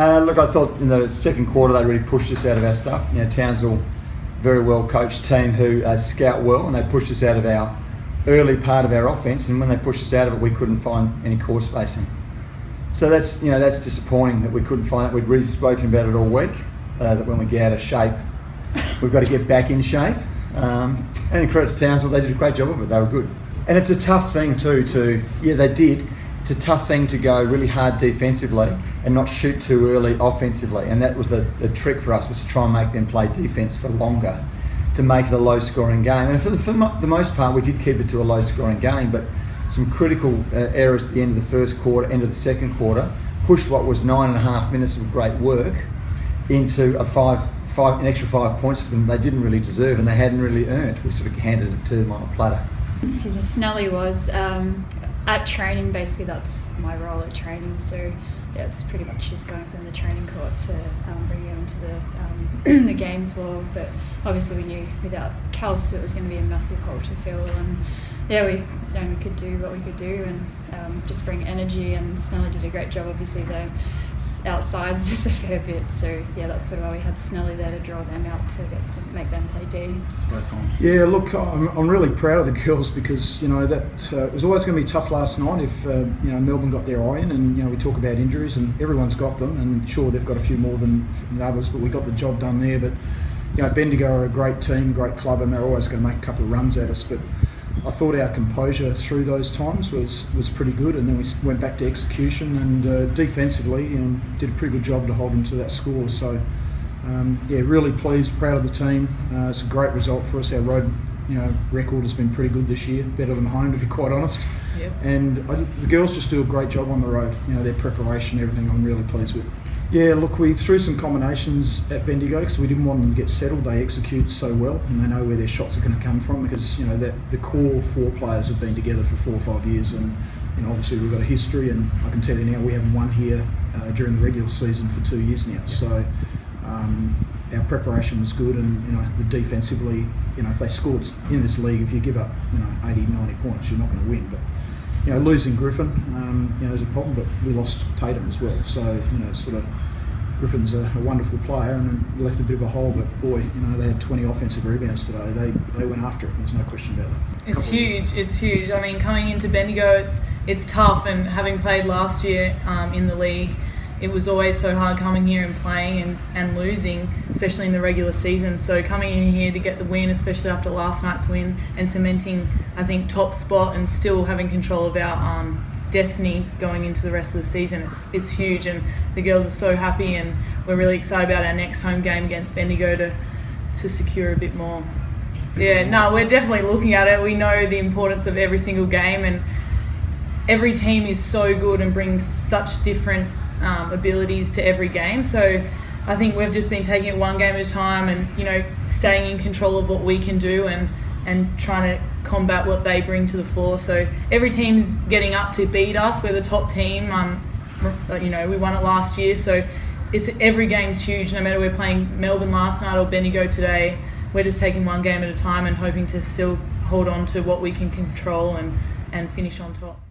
Look, I thought in the second quarter they really pushed us out of our stuff. Townsville, very well coached team who scout well, and they pushed us out of our early part of our offence. And when they pushed us out of it, we couldn't find any court spacing. So that's disappointing that we couldn't find it. We'd really spoken about it all week. That when we get out of shape, we've got to get back in shape. And in credit to Townsville, they did a great job of it. They were good. And it's a tough thing too. They did. It's a tough thing to go really hard defensively and not shoot too early offensively. And that was the trick for us, was to try and make them play defence for longer, to make it a low-scoring game. And for the most part, we did keep it to a low-scoring game, but some critical errors at the end of the first quarter, end of the second quarter, pushed what was 9.5 minutes of great work into an extra 5 points for them they didn't really deserve and they hadn't really earned. We sort of handed it to them on a platter. Snelly was at training. Basically, that's my role at training. So yeah, it's pretty much just going from the training court to bringing it onto the game floor. But obviously, we knew without Kels it was going to be a massive hole to fill. And yeah, we could do what we could do and just bring energy. And Snelly did a great job. Obviously, though, outside's just a fair bit. So yeah, that's sort of why we had Snelly there to draw them out to make them play D. Yeah, look, I'm really proud of the girls because that it was always going to be tough last night if Melbourne got their eye in, and we talk about injuries and everyone's got them, and sure they've got a few more than others, but we got the job done there. But Bendigo are a great team, great club, and they're always going to make a couple of runs at us. But I thought our composure through those times was pretty good, and then we went back to execution and defensively did a pretty good job to hold them to that score. So really pleased, proud of the team. It's a great result for us. Our road record has been pretty good this year, better than home to be quite honest. Yep. And the girls just do a great job on the road. Their preparation, everything, I'm really pleased with. Yeah, look, we threw some combinations at Bendigo because we didn't want them to get settled. They execute so well and they know where their shots are going to come from because that the core 4 players have been together for 4 or 5 years, and obviously we've got a history, and I can tell you now we haven't won here during the regular season for 2 years now. So our preparation was good, and the defensively, if they scored in this league, if you give up 80, 90 points, you're not going to win. But losing Griffin, is a problem, but we lost Tatum as well. So, sort of Griffin's a wonderful player and left a bit of a hole, but boy, they had 20 offensive rebounds today. They went after it. There's no question about that. It's huge. It's huge. I mean, coming into Bendigo, it's tough, and having played last year in the league, it was always so hard coming here and playing and losing, especially in the regular season. So coming in here to get the win, especially after last night's win, and cementing, I think, top spot and still having control of our destiny going into the rest of the season, it's huge. And the girls are so happy, and we're really excited about our next home game against Bendigo to secure a bit more. Yeah, no, we're definitely looking at it. We know the importance of every single game, and every team is so good and brings such different abilities to every game. So I think we've just been taking it one game at a time and staying in control of what we can do and trying to combat what they bring to the floor. So every team's getting up to beat us. We're the top team. We won it last year, so every game's huge. No matter we're playing Melbourne last night or Bendigo today, we're just taking one game at a time and hoping to still hold on to what we can control and finish on top.